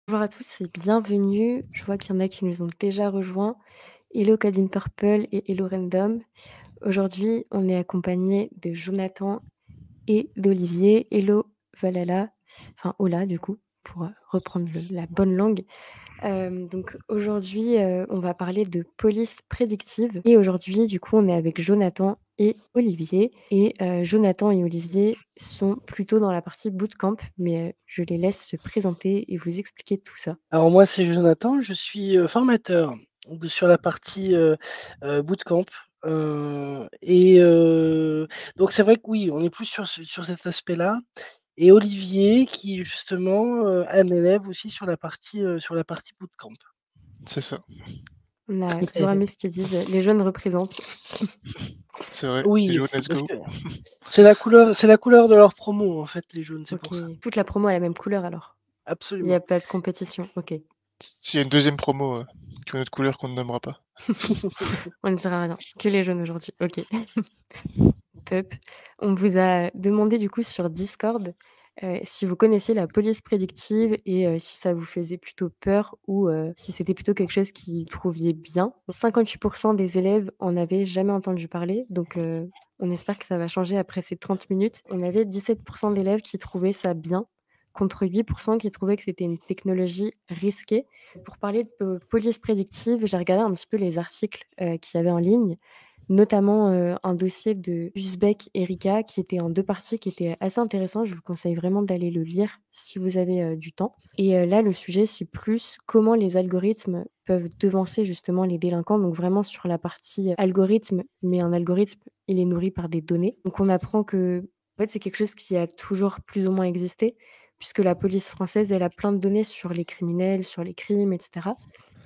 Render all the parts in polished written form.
Bonjour à tous et bienvenue. Je vois qu'il y en a qui nous ont déjà rejoints. Hello Cadine Purple et hello Random. Aujourd'hui, on est accompagné de Jonathan et d'Olivier. Hello Valhalla, enfin Ola du coup, pour reprendre la bonne langue. Donc aujourd'hui, on va parler de police prédictive et aujourd'hui, du coup, on est avec Jonathan et Olivier et Jonathan et Olivier sont plutôt dans la partie bootcamp, mais je les laisse se présenter et vous expliquer tout ça. Alors moi, c'est Jonathan, je suis, formateur sur la partie, bootcamp, donc c'est vrai que oui, on est plus sur cet aspect-là et Olivier qui justement, un élève aussi sur la partie bootcamp. C'est ça, On a toujours aimé ce qu'ils disent, les jeunes représentent. c'est vrai. Les Oui, jaunes, let's parce go. que c'est la couleur de leur promo en fait, les jaunes, c'est OK, pour ça. toute la promo a la même couleur alors? Il y Absolument. a pas de compétition? OK. S'il y a une deuxième promo, qui a une autre couleur qu'on ne nommera pas. On ne dira rien, que les jeunes aujourd'hui. OK. Top. On vous a demandé du coup sur Discord, si vous connaissiez la police prédictive et si ça vous faisait plutôt peur ou si c'était plutôt quelque chose qui trouviez bien. 58 des élèves en avaient jamais entendu parler, donc on espère que ça va changer après ces 30 minutes. On avait 17 d'élèves qui trouvaient ça bien, contre 8 qui trouvaient que c'était une technologie risquée. Pour parler de police prédictive, j'ai regardé un petit peu les articles, qu'il y avait en ligne. Notamment, un dossier de Uzbek Erika qui était en 2 parties, qui était assez intéressant. Je vous conseille vraiment d'aller le lire si vous avez, du temps et là, le sujet, c'est plus comment les algorithmes peuvent devancer justement les délinquants, donc vraiment sur la partie algorithme, mais un algorithme, il est nourri par des données. Donc on apprend que, en fait, c'est quelque chose qui a toujours plus ou moins existé puisque la police française, elle a plein de données sur les criminels, sur les crimes et cetera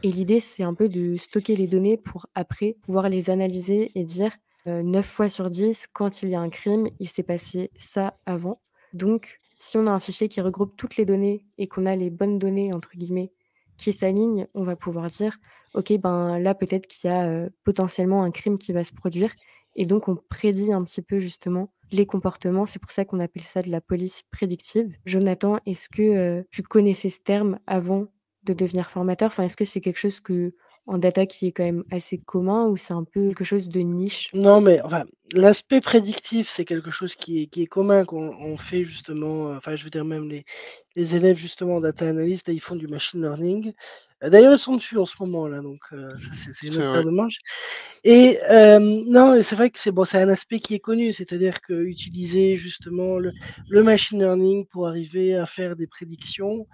et l'idée, c'est un peu de stocker les données pour après pouvoir les analyser et dire, 9 fois sur 10, quand il y a un crime, il s'est passé ça avant. Donc si on a un fichier qui regroupe toutes les données et qu'on a les «bonnes données» entre guillemets qui s'alignent, on va pouvoir dire: «OK, ben, là, peut-être qu'il y a, potentiellement un crime qui va se produire» et donc on prédit un petit peu justement les comportements. C'est pour ça qu'on appelle ça de la police prédictive. Jonathan, est-ce que, tu connaissais ce terme avant de devenir formateur? Enfin, est-ce que c'est quelque chose que en data qui est quand même assez commun ou c'est un peu quelque chose de niche? Non, mais enfin, l'aspect prédictif, c'est quelque chose qui est commun, qu'on fait justement, enfin, je veux dire même les élèves justement en data analyst, là, ils font du machine learning. D'ailleurs, ils sont dessus en ce moment là, donc ça c'est une C'est autre paire vrai. de manches et non et c'est vrai que c'est bon, c'est un aspect qui est connu, c'est-à-dire qu'utiliser justement le machine learning pour arriver à faire des prédictions,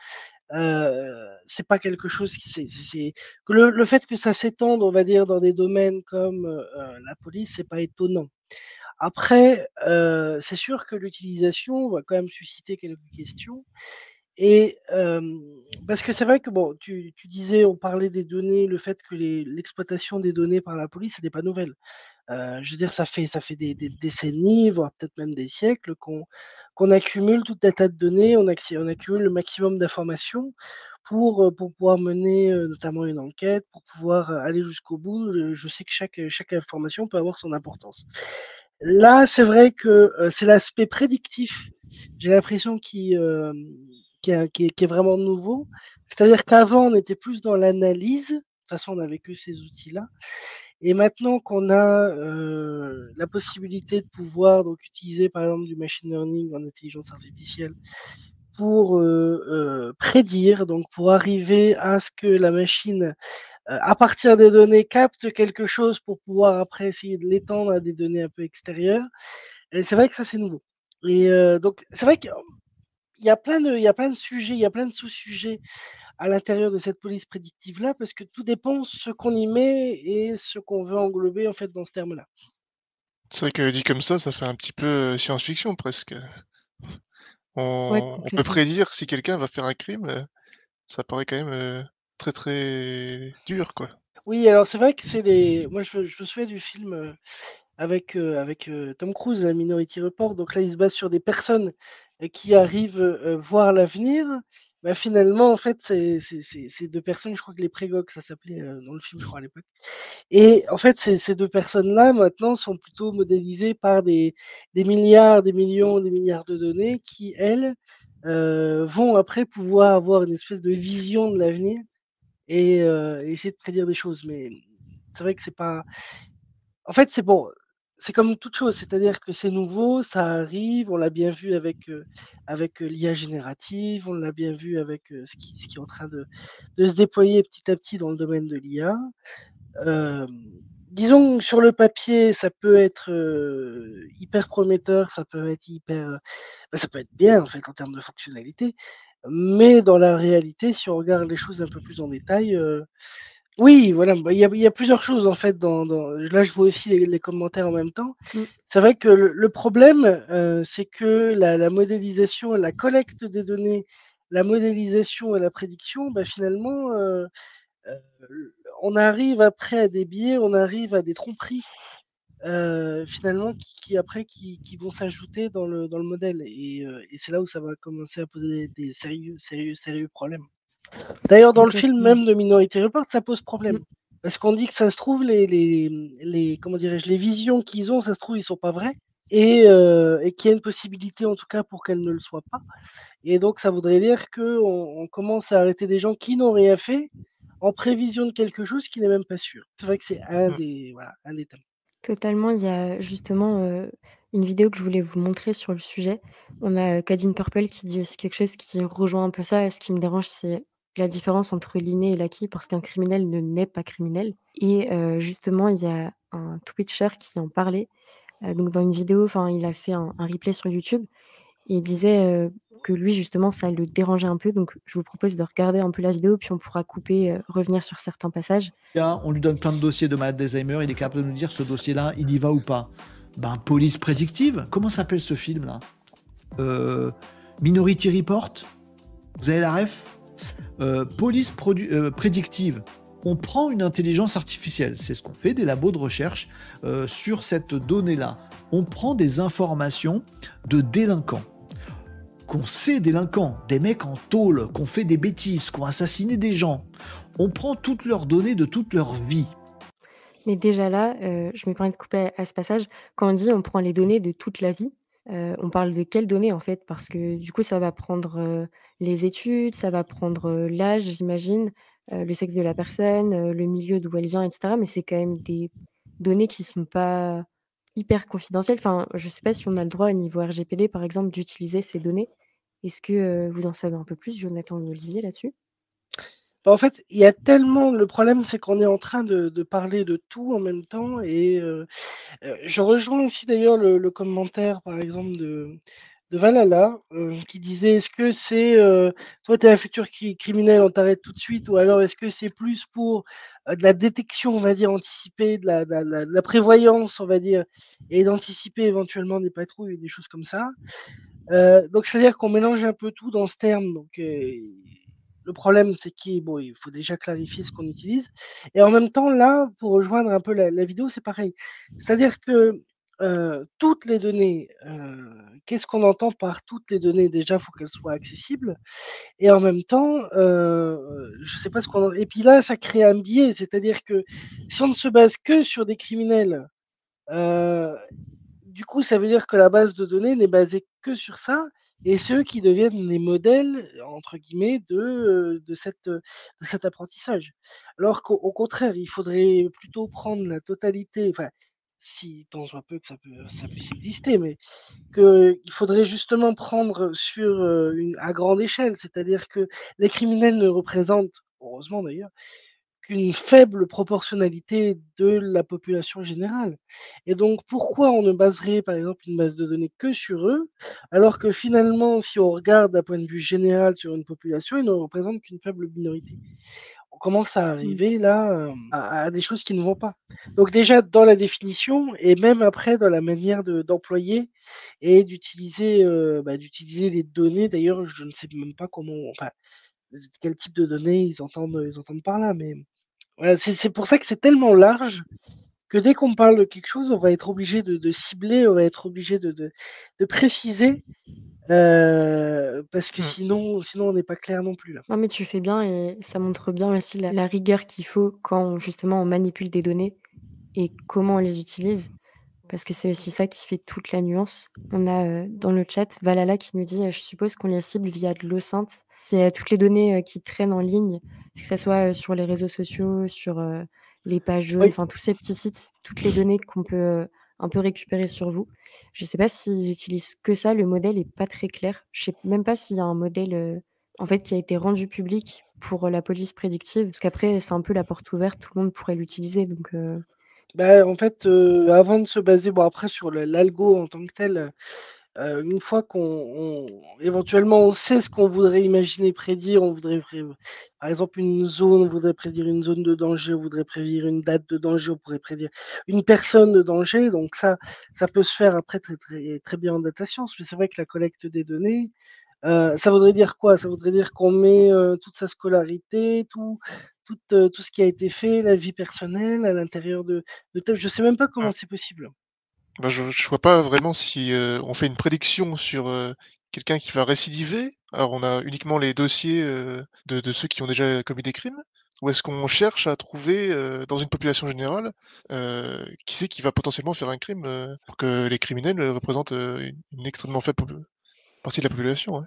c'est pas quelque chose qui c'est que le fait que ça s'étende, on va dire, dans des domaines comme, la police, c'est pas étonnant. Après, c'est sûr que l'utilisation va quand même susciter quelques questions et parce que c'est vrai que bon, tu disais, on parlait des données, le fait que l'exploitation des données par la police, elle est pas nouvelle. Je veux dire, ça fait des décennies, voire peut-être même des siècles qu'on accumule tout un tas de données, on accumule le maximum d'informations pour pouvoir mener, notamment une enquête, pour pouvoir, aller jusqu'au bout. Je sais que chaque information peut avoir son importance. Là, c'est vrai que, c'est l'aspect prédictif, j'ai l'impression qui est vraiment nouveau. C'est-à-dire qu'avant, on était plus dans l'analyse, de toute façon, on n'avait que ces outils-là et maintenant qu'on a, la possibilité de pouvoir donc utiliser par exemple du machine learning en intelligence artificielle pour, prédire, donc pour arriver à ce que la machine, à partir des données capte quelque chose pour pouvoir après essayer de l'étendre à des données un peu extérieures et c'est vrai que ça c'est nouveau et donc c'est vrai qu'il y a plein de sujets, il y a plein de sous-sujets à l'intérieur de cette police prédictive-là, parce que tout dépend ce qu'on y met et ce qu'on veut englober en fait dans ce terme-là. C'est vrai que dit comme ça fait un petit peu, science-fiction presque. Ouais, On peut complètement. prédire si quelqu'un va faire un crime, ça paraît quand même, très, très dur, quoi. Oui, alors c'est vrai que c'est les moi je me souviens du film, avec Tom Cruise, Minority Report, donc là, il se base sur des personnes, qui arrivent, voir l'avenir. Bah, finalement, en fait, c'est 2 personnes, je crois que les Prégogs, ça s'appelait, dans le film, je crois, à l'époque et en fait, ces 2 personnes-là, maintenant, sont plutôt modélisées par des milliards, des millions, des milliards de données qui, elles, vont après pouvoir avoir une espèce de vision de l'avenir et essayer de prédire des choses. Mais c'est vrai que c'est pas en fait, c'est bon, c'est comme toute chose, c'est-à-dire que c'est nouveau, ça arrive, on l'a bien vu avec l'IA générative, on l'a bien vu avec, ce qui est en train de se déployer petit à petit dans le domaine de l'IA. Hem, disons que sur le papier, ça peut être, hyper prometteur, ça peut être ça peut être bien en fait en termes de fonctionnalité, mais dans la réalité, si on regarde les choses un peu plus en détail, oui, voilà, bah, il y a plusieurs choses en fait dans là, je vois aussi les commentaires en même temps. Mmh. C'est vrai que le problème, c'est que la modélisation, la collecte des données, la modélisation et la prédiction, bah, finalement, on arrive après à des biais, on arrive à des tromperies, finalement qui après qui vont s'ajouter dans le modèle et c'est là où ça va commencer à poser des sérieux problèmes. D'ailleurs, dans le film Complètement. même de Minority Report, ça pose Mmh. problème. Parce qu'on dit que ça se trouve les comment dirais-je? Les visions qu'ils ont, ça se trouve, ils sont pas vraies et qu'il y a une possibilité en tout cas pour qu'elles ne le soient pas et donc ça voudrait dire qu'on commence à arrêter des gens qui n'ont rien fait, en prévision de quelque chose qui n'est même pas sûr. C'est vrai que c'est un Mmh. des voilà, un des thèmes. Totalement, il y a justement, une vidéo que je voulais vous montrer sur le sujet. On a, Cadine Purple qui dit aussi quelque chose qui rejoint un peu ça. Et ce qui me dérange, c'est la différence entre l'inné et l'acquis, parce qu'un criminel ne naît pas criminel. Et justement, il y a un Twitcher qui en parlait, donc dans une vidéo, enfin, il a fait un replay sur YouTube et il disait, que lui, justement, ça le dérangeait un peu. Donc je vous propose de regarder un peu la vidéo, puis on pourra couper, revenir sur certains passages. On lui donne plein de dossiers de malade d'Alzheimer, il est capable de nous dire ce dossier-là, il y va ou pas. Ben, police prédictive, comment s'appelle ce film-là Minority Report, vous avez la ref Police prédictive. On prend une intelligence artificielle, c'est ce qu'on fait des labos de recherche sur cette donnée-là. On prend des informations de délinquants, qu'on sait délinquants, des mecs en tôle, qu'on fait des bêtises, qu'on assassiné des gens. On prend toutes leurs données de toute leur vie. Mais déjà là, je me permets de couper à ce passage. Quand on dit: «On prend les données de toute la vie», on parle de quelles données, en fait? Parce que du coup, ça va prendre, les études, ça va prendre, l'âge, j'imagine, le sexe de la personne, le milieu d'où elle vient et cetera. Mais c'est quand même des données qui sont pas hyper confidentielles. Enfin, je sais pas si on a le droit au niveau RGPD, par exemple, d'utiliser ces données. Est-ce que, vous en savez un peu plus, Jonathan ou Olivier, là-dessus? Bah, en fait, il y a tellement le problème, c'est qu'on est en train de parler de tout en même temps et je rejoins aussi d'ailleurs le commentaire, par exemple, de Valhalla, qui disait: «Est-ce que c'est, toi tu es un futur criminel, on t'arrête tout de suite ou alors est-ce que c'est plus pour, de la détection, on va dire, anticipée, de la prévoyance, on va dire et d'anticiper éventuellement des patrouilles et des choses comme ça?» Donc c'est-à-dire qu'on mélange un peu tout dans ce terme, donc le problème, c'est bon, il faut déjà clarifier ce qu'on utilise et en même temps, là, pour rejoindre un peu la vidéo, c'est pareil. C'est-à-dire que, toutes les données, qu'est-ce qu'on entend par toutes les données? Déjà, il faut qu'elles soient accessibles et en même temps, je sais pas ce qu'on et puis là, ça crée un biais, c'est-à-dire que si on ne se base que sur des criminels, heu du coup, ça veut dire que la base de données n'est basée que sur ça et c'est eux qui deviennent les «modèles» entre guillemets de cet apprentissage. Alors qu'au contraire, il faudrait plutôt prendre la totalité, enfin, si tant soit peu que ça puisse exister, mais qu'il faudrait justement prendre sur, à grande échelle. C'est-à-dire que les criminels ne représentent, heureusement d'ailleurs, qu'une faible proportionnalité de la population générale et donc pourquoi on ne baserait par exemple une base de données que sur eux, alors que finalement si on regarde d'un point de vue général sur une population, ils ne représentent qu'une faible minorité. On commence à Mmh. arriver là, à des choses qui ne vont pas. Donc déjà dans la définition et même après dans la manière d'employer et d'utiliser les données. D'ailleurs, je ne sais même pas comment enfin, quel type de données ils entendent par là, mais voilà, c'est pour ça que c'est tellement large que dès qu'on parle de quelque chose, on va être obligé de cibler, on va être obligé de préciser, parce que Mmh. sinon on n'est pas clair non plus là. Non, mais tu fais bien et ça montre bien aussi la rigueur qu'il faut quand justement on manipule des données et comment on les utilise. parce que c'est aussi ça qui fait toute la nuance. On a, dans le chat Valhalla qui nous dit: «Je suppose qu'on les cible via de l'eau sainte». C'est, toutes les données, qui traînent en ligne, que ça soit, sur les réseaux sociaux, sur, les pages jaunes, Oui, enfin tous ces petits sites, toutes les données qu'on peut, un peu récupérer sur vous. Je sais pas s'ils utilisent que ça, le modèle est pas très clair. Je sais même pas s'il y a un modèle, en fait, qui a été rendu public pour, la police prédictive, parce qu'après c'est un peu la porte ouverte, tout le monde pourrait l'utiliser donc bah, en fait, avant de se baser bon après sur l'algo en tant que tel, une fois éventuellement on sait ce qu'on voudrait imaginer prédire, on voudrait par exemple une zone, on voudrait prédire une zone de danger, on voudrait prédire une date de danger, on pourrait prédire une personne de danger, donc ça peut se faire après très bien en data science. Mais c'est vrai que la collecte des données, ça voudrait dire quoi? Ça voudrait dire qu'on met, toute sa scolarité, tout ce qui a été fait, la vie personnelle à l'intérieur de tel je sais même pas comment Mmh. c'est possible. Bah, je vois pas vraiment si, on fait une prédiction sur, quelqu'un qui va récidiver. Alors on a uniquement les dossiers, de ceux qui ont déjà commis des crimes? Ou est-ce qu'on cherche à trouver, dans une population générale, qui c'est qui va potentiellement faire un crime, pour que les criminels, représentent, une extrêmement faible partie de la population, ouais.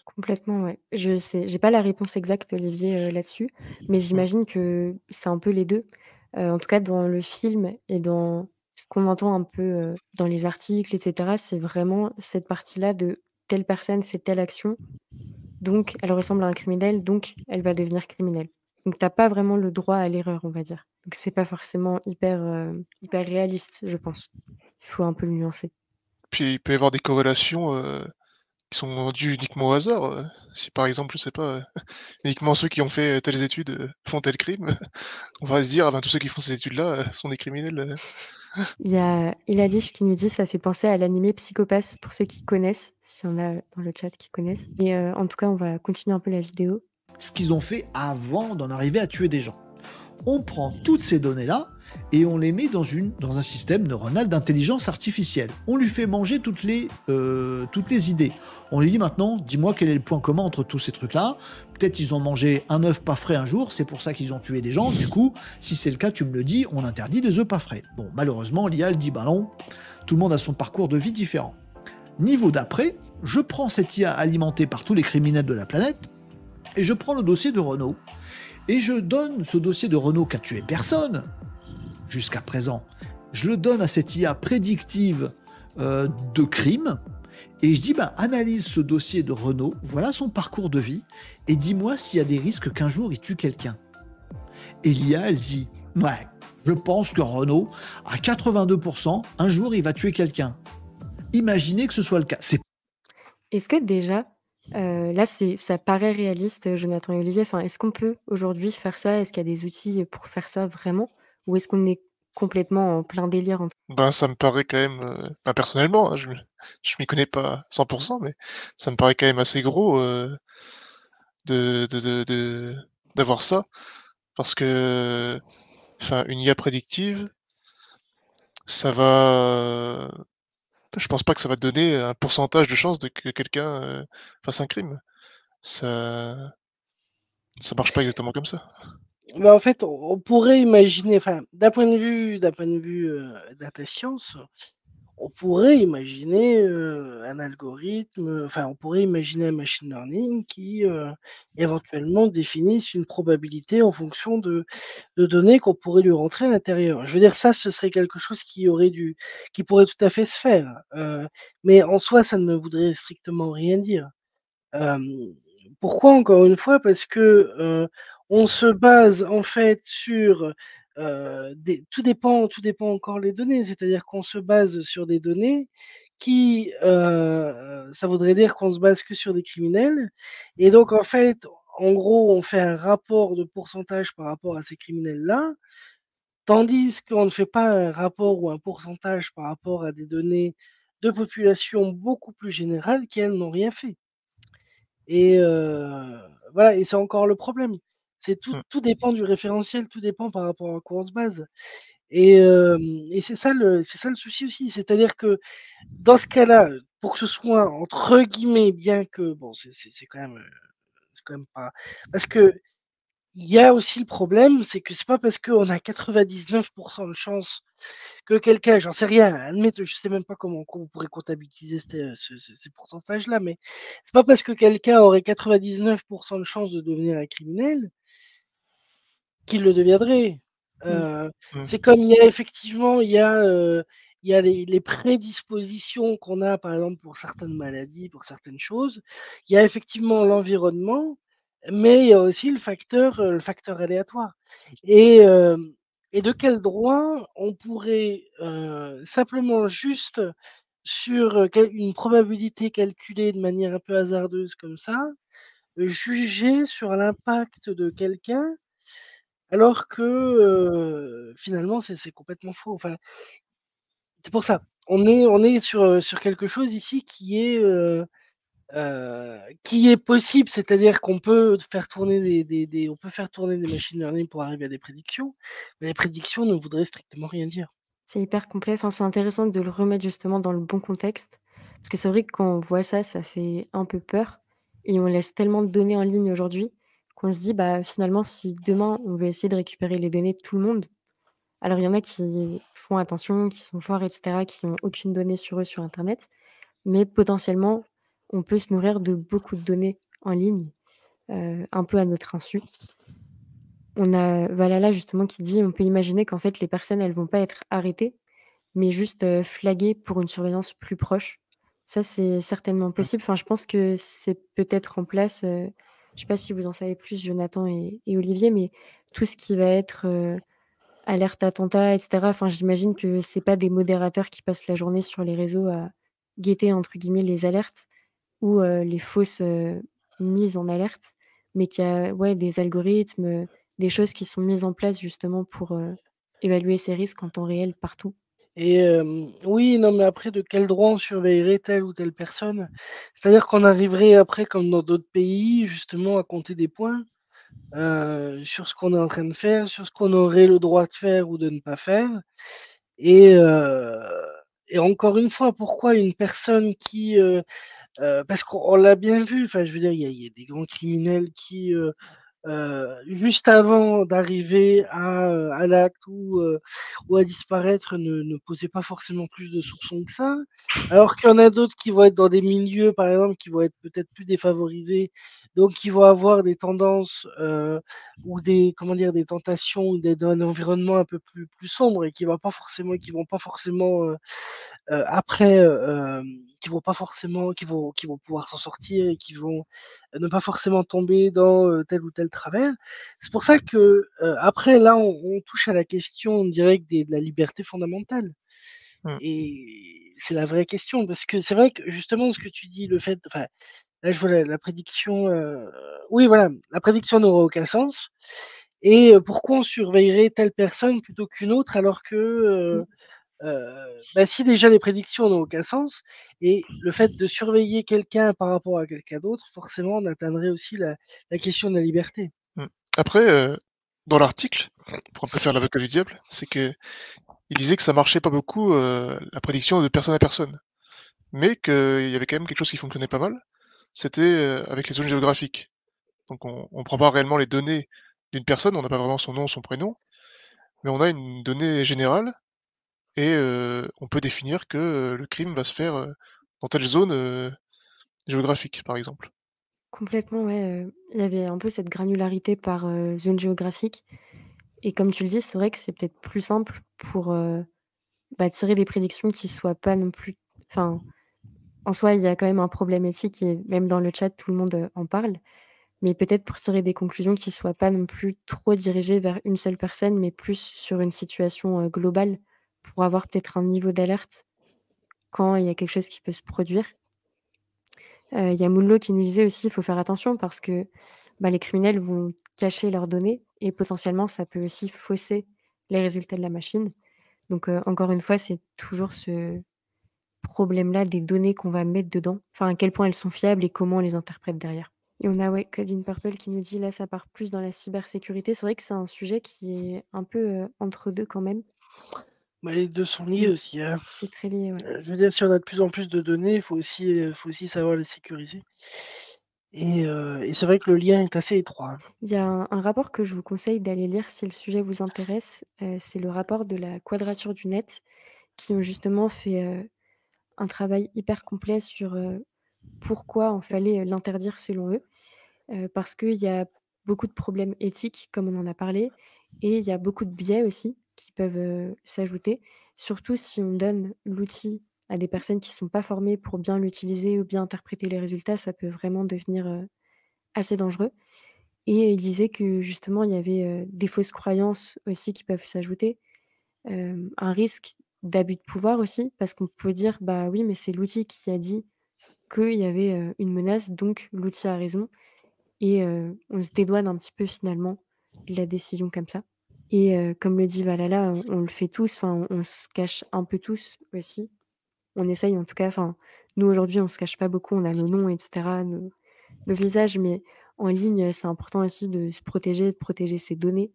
complètement, ouais. J'ai pas la réponse exacte, Olivier, là-dessus, mais Mmh. j'imagine que c'est un peu les 2. En tout cas, dans le film et dans ce qu'on entend un peu, dans les articles et cetera, c'est vraiment cette partie-là de telle personne fait telle action, donc elle ressemble à un criminel, donc elle va devenir criminelle. Donc tu as pas vraiment le droit à l'erreur, on va dire. Donc c'est pas forcément hyper réaliste, je pense. Il faut un peu le nuancer. Puis il peut y avoir des corrélations, qui sont dues uniquement au hasard, si par exemple, je sais pas, uniquement ceux qui ont fait, telles études, font tel crime, on va se dire: «Ah ben tous ceux qui font ces études-là, sont des criminels», Il y a Elalish qui nous dit: «Ça fait penser à l'animé Psycho-Pass», pour ceux qui connaissent, s'il y en a dans le chat qui connaissent et en tout cas, on va continuer un peu la vidéo. Ce qu'ils ont fait avant d'en arriver à tuer des gens. On prend toutes ces données-là et on les met dans un système neuronal d'intelligence artificielle. On lui fait manger toutes les idées. On lui dit maintenant, dis-moi quel est le point commun entre tous ces trucs-là. Peut-être ils ont mangé un œuf pas frais un jour, c'est pour ça qu'ils ont tué des gens. Du coup, si c'est le cas, tu me le dis, on interdit les œufs pas frais. Bon, malheureusement, l'IA, elle dit, bah non, tout le monde a son parcours de vie différent. Niveau d'après, je prends cette IA alimentée par tous les criminels de la planète et je prends le dossier de Renault et je donne ce dossier de Renault qui a tué personne, jusqu'à présent, je le donne à cette IA prédictive de crime, et je dis, ben, analyse ce dossier de Renault, voilà son parcours de vie, et dis-moi s'il y a des risques qu'un jour il tue quelqu'un. Et l'IA, elle dit, ouais, je pense que Renault, à 82%, un jour il va tuer quelqu'un. Imaginez que ce soit le cas. C'est Est-ce que déjà, là, ça paraît réaliste, Jonathan et Olivier, enfin, est-ce qu'on peut aujourd'hui faire ça? Est-ce qu'il y a des outils, pour faire ça vraiment? Ou est-ce qu'on est complètement en plein délire entre Ben, ça me paraît quand même, bah, personnellement, hein, je m'y connais pas 100 mais ça me paraît quand même assez gros, de d'avoir ça. Parce que, enfin, une IA prédictive, ça va je pense pas que ça va te donner un pourcentage de chance de que quelqu'un, fasse un crime. Ça ça marche pas exactement comme ça. Bah, en fait, on pourrait imaginer, enfin, d'un point de vue, data science, on pourrait imaginer, un algorithme, enfin, on pourrait imaginer un machine learning qui, éventuellement définisse une probabilité en fonction de données qu'on pourrait lui rentrer à l'intérieur. Je veux dire ça, ce serait quelque chose qui pourrait tout à fait se faire, mais en soi, ça ne voudrait strictement rien dire. Hem, Pourquoi encore une fois? Parce que, on se base en fait sur, des tout dépend encore les données. C'est-à-dire qu'on se base sur des données qui, ça voudrait dire qu'on se base que sur des criminels et donc en fait, en gros, on fait un rapport de pourcentage par rapport à ces criminels-là, tandis qu'on ne fait pas un rapport ou un pourcentage par rapport à des données de population beaucoup plus générales qui, elles, n'ont rien fait. Et voilà et c'est encore le problème. C'est Mmh. tout dépend du référentiel, tout dépend par rapport à quoi on se base et c'est ça le souci aussi. C'est-à-dire que dans ce cas-là, pour que ce soit entre guillemets «bien que» bon c'est quand même pas parce que il y a aussi le problème, c'est que c'est pas parce qu'on a 99 de chance que quelqu'un, j'en sais rien, admettons, je sais même pas comment on pourrait comptabiliser ces pourcentages-là, mais c'est pas parce que quelqu'un aurait 99 de chance de devenir un criminel qu'il le deviendrait. Mmh. Mmh. C'est comme il y a effectivement, il y a les prédispositions qu'on a, par exemple, pour certaines maladies, pour certaines choses. Il y a effectivement l'environnement, mais il y a aussi le facteur aléatoire et hem et de quel droit on pourrait, simplement juste sur, une probabilité calculée de manière un peu hasardeuse comme ça, juger sur l'impact de quelqu'un alors que, finalement c'est complètement faux. Enfin, c'est pour ça. On est sur quelque chose ici qui est possible, c'est-à-dire qu'on peut faire tourner des on peut faire tourner des machine learning pour arriver à des prédictions, mais les prédictions ne voudraient strictement rien dire. C'est hyper complet. Enfin, c'est intéressant de le remettre justement dans le bon contexte. Parce que c'est vrai que quand on voit ça, ça fait un peu peur et on laisse tellement de données en ligne aujourd'hui qu'on se dit: «Bah, finalement, si demain on veut essayer de récupérer les données de tout le monde», alors il y en a qui font attention, qui sont forts et cetera, qui ont aucune donnée sur eux sur internet, mais potentiellement, on peut se nourrir de beaucoup de données en ligne, un peu à notre insu. On a Valhalla justement qui dit: «On peut imaginer qu'en fait les personnes, elles vont pas être arrêtées, mais juste, flaguer pour une surveillance plus proche. Ça, c'est certainement Mmh. possible. Enfin, je pense que c'est peut-être en place, je sais pas si vous en savez plus, Jonathan et Olivier, mais tout ce qui va être, alerte attentat et cetera, enfin, j'imagine que c'est pas des modérateurs qui passent la journée sur les réseaux à «guetter» entre guillemets les alertes ou, les fausses, mises en alerte, mais qu'il y a, ouais, des algorithmes, des choses qui sont mises en place justement pour, évaluer ces risques en temps réel partout. Et oui, non, mais après, de quel droit on surveillerait telle ou telle personne? C'est-à-dire qu'on arriverait après, comme dans d'autres pays, justement, à compter des points, sur ce qu'on est en train de faire, sur ce qu'on aurait le droit de faire ou de ne pas faire. Et heu et encore une fois, pourquoi une personne qui, parce qu'on l'a bien vu, enfin, je veux dire, il y a des grands criminels qui, juste avant d'arriver à l'acte ou à disparaître ne posaient pas forcément plus de soupçons que ça. Alors qu'il y en a d'autres qui vont être dans des milieux, par exemple, qui vont être peut-être plus défavorisés, donc qui vont avoir des tendances, ou des comment dire? Des tentations ou d'être dans un environnement un peu plus sombre et qui vont pas forcément, après, qui vont pouvoir s'en sortir et qui vont ne pas forcément tomber dans, tel ou tel travers. C'est pour ça que, après là, on touche à la question directe de la liberté fondamentale Mmh. et c'est la vraie question parce que c'est vrai que justement ce que tu dis, le fait enfin, là je vois la prédiction, oui voilà, la prédiction n'aurait aucun sens et pourquoi on surveillerait telle personne plutôt qu'une autre alors que, Mmh. bah, si déjà les prédictions n'ont aucun sens et le fait de surveiller quelqu'un par rapport à quelqu'un d'autre, forcément on atteindrait aussi la question de la liberté. Mmh. Après, dans l'article, pour un peu faire l'avocat du diable, c'est qu'il disait que ça marchait pas beaucoup, la prédiction de personne à personne, mais qu'il y avait quand même quelque chose qui fonctionnait pas mal, c'était, avec les zones géographiques. Donc on prend pas réellement les données d'une personne, on n'a pas vraiment son nom, son prénom, mais on a une donnée générale et on peut définir que, le crime va se faire, dans telle zone, géographique, par exemple. Complètement, ouais, il y avait un peu cette granularité par, zone géographique et comme tu le dis, c'est vrai que c'est peut-être plus simple pour, bah, tirer des prédictions qui soient pas non plus enfin, en soi, il y a quand même un problème éthique et même dans le chat, tout le monde, en parle. Mais peut-être pour tirer des conclusions qui soient pas non plus trop dirigées vers une seule personne, mais plus sur une situation, globale, pour avoir peut-être un niveau d'alerte quand il y a quelque chose qui peut se produire. Il y a Moonlo qui nous disait aussi: «Il faut faire attention parce que, bah, les criminels vont cacher leurs données et potentiellement ça peut aussi fausser les résultats de la machine». Donc, encore une fois, c'est toujours ce problème-là des données qu'on va mettre dedans, enfin à quel point elles sont fiables et comment on les interprète derrière. Et on a, ouais, Code in Purple qui nous dit là, ça part plus dans la cybersécurité. C'est vrai que c'est un sujet qui est un peu, entre 2 quand même. Bah, les 2 sont liés Mmh. aussi, hein. C'est très lié, ouais. Je veux dire si on a de plus en plus de données, il faut aussi savoir les sécuriser. Et c'est vrai que le lien est assez étroit. Il y a un rapport que je vous conseille d'aller lire si le sujet vous intéresse, c'est le rapport de la Quadrature du Net qui ont justement fait, un travail hyper complet sur, pourquoi on fallait, l'interdire selon eux. Parce qu'il y a beaucoup de problèmes éthiques, comme on en a parlé, et il y a beaucoup de biais aussi qui peuvent, s'ajouter. Surtout si on donne l'outil à des personnes qui ne sont pas formées pour bien l'utiliser ou bien interpréter les résultats, ça peut vraiment devenir, assez dangereux. Et il disait que justement il y avait, des fausses croyances aussi qui peuvent s'ajouter, un risque d'abus de pouvoir aussi, parce qu'on peut dire: «Bah oui, mais c'est l'outil qui a dit qu'il y avait, une menace, donc l'outil a raison». Et on se dédouane un petit peu finalement de la décision comme ça. Et comme le dit Valhalla, on le fait tous, enfin on se cache un peu tous aussi. On essaye en tout cas, enfin nous aujourd'hui on se cache pas beaucoup, on a nos noms et cetera, nos visages, mais en ligne, c'est important aussi de se protéger, de protéger ses données,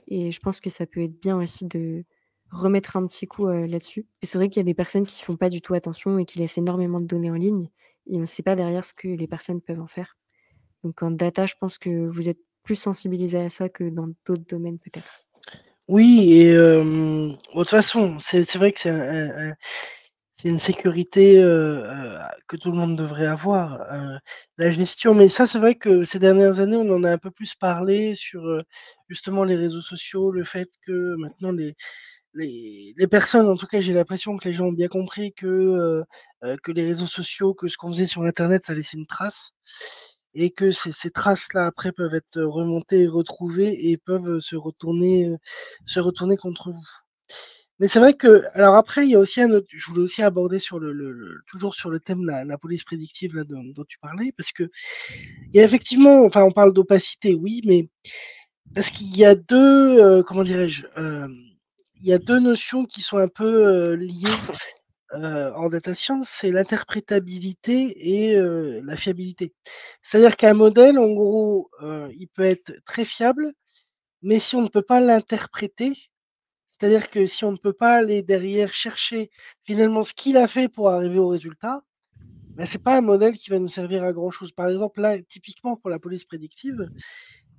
et je pense que ça peut être bien aussi de remettre un petit coup, là-dessus. Et c'est vrai qu'il y a des personnes qui font pas du tout attention et qui laissent énormément de données en ligne et on ne sait pas derrière ce que les personnes peuvent en faire. Donc en data, je pense que vous êtes plus sensibilisés à ça que dans d'autres domaines peut-être. Oui et de toute façon, c'est vrai que c'est une sécurité, que tout le monde devrait avoir, la gestion. Mais ça, c'est vrai que ces dernières années, on en a un peu plus parlé sur, justement les réseaux sociaux, le fait que maintenant les personnes, en tout cas, j'ai l'impression que les gens ont bien compris que les réseaux sociaux, que ce qu'on faisait sur internet, ça laissait une trace et que ces traces-là, après, peuvent être remontées et retrouvées et peuvent, se retourner contre vous. Mais c'est vrai que alors après, il y a aussi un autre je voulais aussi aborder sur le toujours sur le thème de la police prédictive là dont tu parlais, parce qu'il y a effectivement enfin on parle d'opacité, oui, mais parce qu'il y a 2 comment dirais-je? Il y a 2 notions qui sont un peu, liées, en data science, c'est l'interprétabilité et la fiabilité. C'est-à-dire qu'un modèle, en gros, il peut être très fiable, mais si on ne peut pas l'interpréter, c'est-à-dire que si on ne peut pas aller derrière chercher finalement ce qu'il a fait pour arriver au résultat, bah, c'est pas un modèle qui va nous servir à grand chose. Par exemple, là, typiquement pour la police prédictive,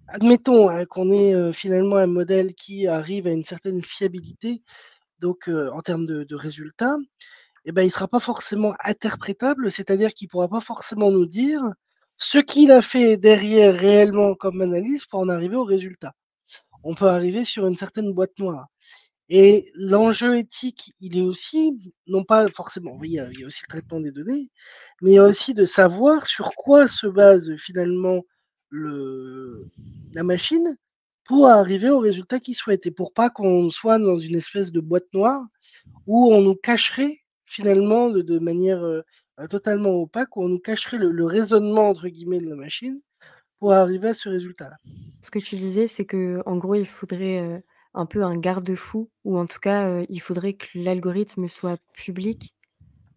admettons, hein, qu'on ait, finalement un modèle qui arrive à une certaine fiabilité, donc en termes de résultats, et ben, il sera pas forcément interprétable, c'est-à-dire qu'il pourra pas forcément nous dire ce qu'il a fait derrière réellement comme analyse pour en arriver au résultat. On peut arriver sur une certaine boîte noire. Et l'enjeu éthique, il est aussi, non pas forcément, oui, il y a aussi le traitement des données, mais il y a aussi de savoir sur quoi se base finalement le la machine pour arriver au résultat qu'il souhaite et pour pas qu'on soit dans une espèce de boîte noire où on nous cacherait finalement de manière, totalement opaque, où on nous cacherait le «raisonnement» entre guillemets de la machine pour arriver à ce résultat-là. Ce que tu disais, c'est que en gros, il faudrait, un peu un garde-fou, ou en tout cas, il faudrait que l'algorithme soit public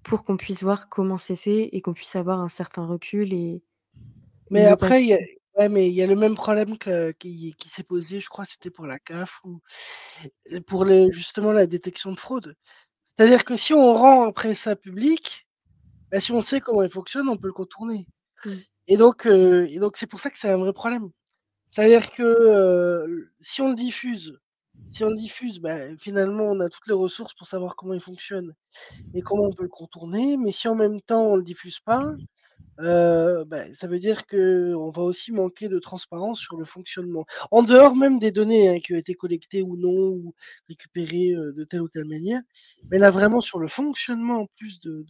pour qu'on puisse voir comment c'est fait et qu'on puisse avoir un certain recul et Mais une après, opacité. mais il y a le même problème qui s'est posé, je crois que c'était pour la CAF ou pour justement la détection de fraude. C'est-à-dire que si on rend après ça public, bah, si on sait comment il fonctionne, on peut le contourner. Mmh. Et donc c'est pour ça que c'est un vrai problème. C'est-à-dire que, si on le diffuse, bah, finalement on a toutes les ressources pour savoir comment il fonctionne et comment on peut le contourner. Mais si en même temps on le diffuse pas, bah, ça veut dire qu'on va aussi manquer de transparence sur le fonctionnement. En dehors même des données, hein, qui ont été collectées ou non, ou récupérées, de telle ou telle manière. Mais là, vraiment sur le fonctionnement en plus de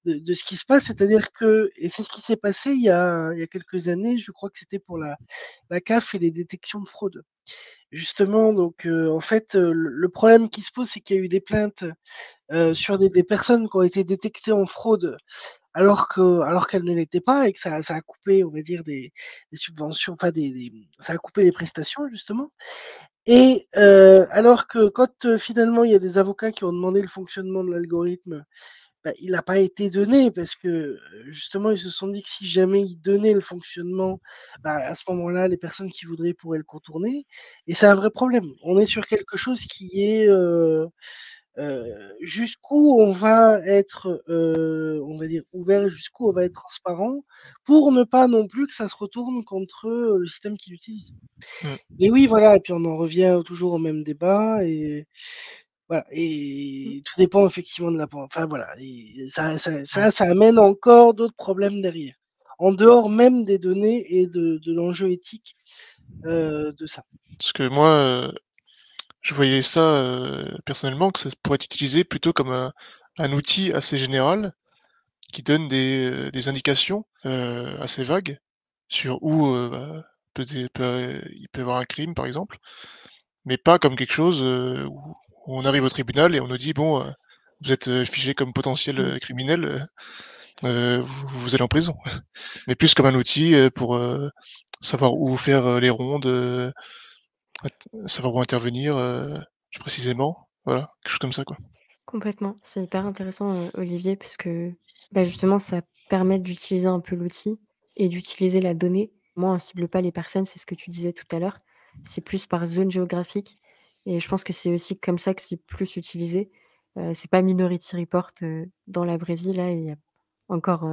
ce qui se passe, c'est-à-dire que et c'est ce qui s'est passé il y a quelques années, je crois que c'était pour la CAF et les détections de fraude. Justement, donc en fait, le problème qui se pose, c'est qu'il y a eu des plaintes, sur des personnes qui ont été détectées en fraude alors qu'elle ne l'était pas et que ça a coupé, on va dire, des subventions, enfin ça a coupé les prestations justement et alors que quand, finalement il y a des avocats qui ont demandé le fonctionnement de l'algorithme, bah, il n'a pas été donné parce que, justement ils se sont dit que si jamais ils donnaient le fonctionnement, bah, à ce moment-là, les personnes qui voudraient pourraient le contourner et c'est un vrai problème. On est sur quelque chose qui est, jusqu'où on va être, on va dire, ouvert, jusqu'où on va être transparent, pour ne pas non plus que ça se retourne contre le système qui l'utilise. Mm. Et oui, voilà, et puis on en revient toujours au même débat, et voilà, et tout dépend effectivement de la. Enfin voilà, et ça amène encore d'autres problèmes derrière, en dehors même des données et de l'enjeu éthique de ça. Parce que moi, je voyais ça personnellement, que ça pourrait être utilisé plutôt comme un outil assez général qui donne des indications assez vagues sur où bah, il peut y avoir un crime, par exemple, mais pas comme quelque chose où on arrive au tribunal et on nous dit bon, vous êtes figé comme potentiel criminel, vous allez en prison. Mais plus comme un outil pour savoir où faire les rondes, savoir où intervenir plus précisément. Voilà, quelque chose comme ça, quoi. Complètement. C'est hyper intéressant, Olivier, puisque, bah, justement, ça permet d'utiliser un peu l'outil et d'utiliser la donnée. Moi, on cible pas les personnes, c'est ce que tu disais tout à l'heure. C'est plus par zone géographique et je pense que c'est aussi comme ça que c'est plus utilisé. C'est pas Minority Report, dans la vraie vie, là, il y a encore,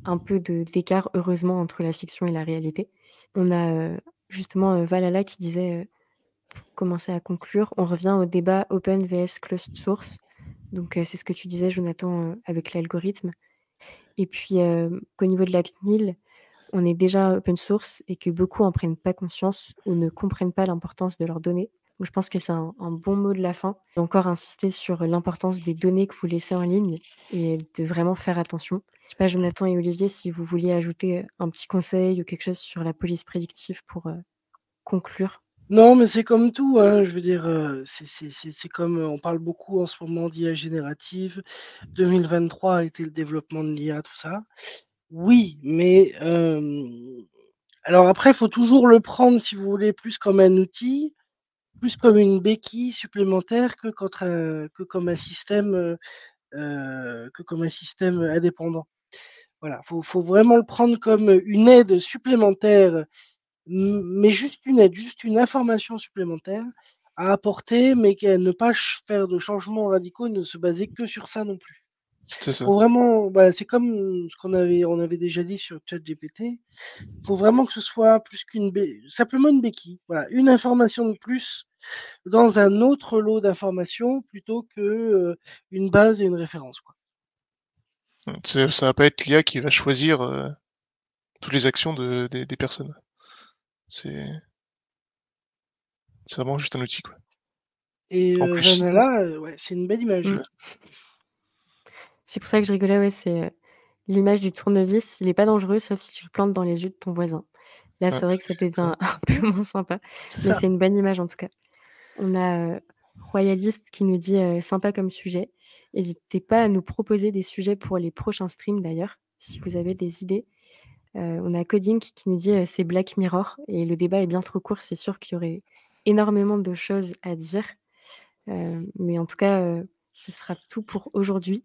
un peu d'écart, heureusement, entre la fiction et la réalité. On a, justement, Valhalla qui disait, pour commencer à conclure, on revient au débat open vs closed source. Donc, c'est ce que tu disais, Jonathan, avec l'algorithme. Et puis, qu'au niveau de la CNIL, on est déjà open source et que beaucoup en prennent pas conscience ou ne comprennent pas l'importance de leurs données. Donc, je pense que c'est un bon mot de la fin. Encore insister sur l'importance des données que vous laissez en ligne et de vraiment faire attention. Je sais pas, Jonathan et Olivier, si vous vouliez ajouter un petit conseil ou quelque chose sur la police prédictive pour conclure. Non, mais c'est comme tout, hein, je veux dire, c'est comme, on parle beaucoup en ce moment d'IA générative. 2023 a été le développement de l'IA, tout ça. Oui, mais alors après, il faut toujours le prendre, si vous voulez, plus comme un outil, plus comme une béquille supplémentaire que comme un système, indépendant. Voilà, faut vraiment le prendre comme une aide supplémentaire. Mais juste une aide, juste une information supplémentaire à apporter, mais ne pas faire de changements radicaux, ne se baser que sur ça non plus. C'est ça. Faut vraiment, bah, c'est comme ce on avait déjà dit sur ChatGPT. Faut vraiment que ce soit plus simplement une béquille. Voilà, une information de plus dans un autre lot d'informations plutôt que une base et une référence, quoi. Ça va pas être l'IA qui va choisir toutes les actions des personnes. C'est c'est vraiment juste un outil, quoi. Et En plus. Vanilla, ouais, c'est une belle image. Mmh. C'est pour ça que je rigolais, ouais, c'est, l'image du tournevis, il est pas dangereux sauf si tu le plantes dans les yeux de ton voisin. Là, Ouais, c'est vrai que ça c'est ça. devient un peu moins sympa, C'est mais ça. c'est une bonne image en tout cas. On a, Royaliste qui nous dit, «Sympa comme sujet». Hésitez pas à nous proposer des sujets pour les prochains streams d'ailleurs, si vous avez des idées. On a Coding qui nous dit, «C'est Black Mirror» et le débat est bien trop court, c'est sûr qu'il y aurait énormément de choses à dire. Mais en tout cas, ce sera tout pour aujourd'hui.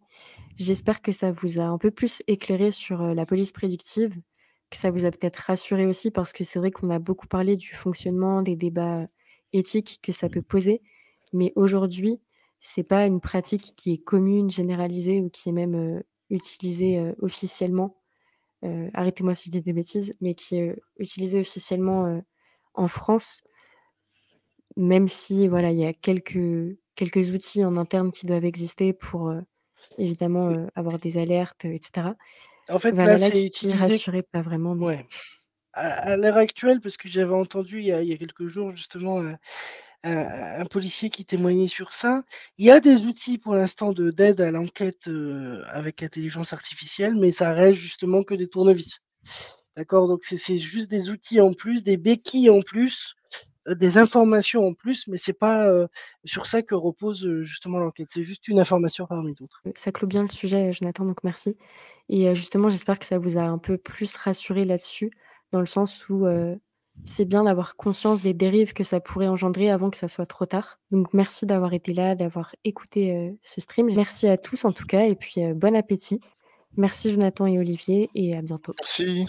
J'espère que ça vous a un peu plus éclairé sur, la police prédictive, que ça vous a peut-être rassuré aussi parce que c'est vrai qu'on a beaucoup parlé du fonctionnement, des débats, éthiques que ça peut poser. Mais aujourd'hui, c'est pas une pratique qui est commune, généralisée ou qui est même, utilisée, officiellement. Arrêtez-moi si je dis des bêtises, mais qui est, utilisée officiellement, en France. Même si voilà, il y a quelques outils en interne qui doivent exister pour, évidemment, avoir des alertes, et cetera. En fait, là, Valhalla c'est qui dit utilisé. rassurer, pas vraiment, mais Ouais. À l'heure actuelle, parce que j'avais entendu il y a quelques jours justement un policier qui témoignait sur ça. Il y a des outils pour l'instant d'aide à l'enquête avec intelligence artificielle, mais ça reste justement que des tournevis. D'accord? Donc c'est juste des outils en plus, des béquilles en plus, des informations en plus, mais c'est pas sur ça que repose justement l'enquête. C'est juste une information parmi d'autres. ça clôt bien le sujet, Jonathan, donc merci et justement, j'espère que ça vous a un peu plus rassuré là-dessus, dans le sens où, c'est bien d'avoir conscience des dérives que ça pourrait engendrer avant que ça soit trop tard. Donc merci d'avoir été là, d'avoir écouté, ce stream. Merci à tous en tout cas et puis, bon appétit. Merci Jonathan et Olivier et à bientôt. Merci.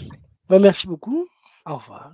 Bah, merci beaucoup. Au revoir.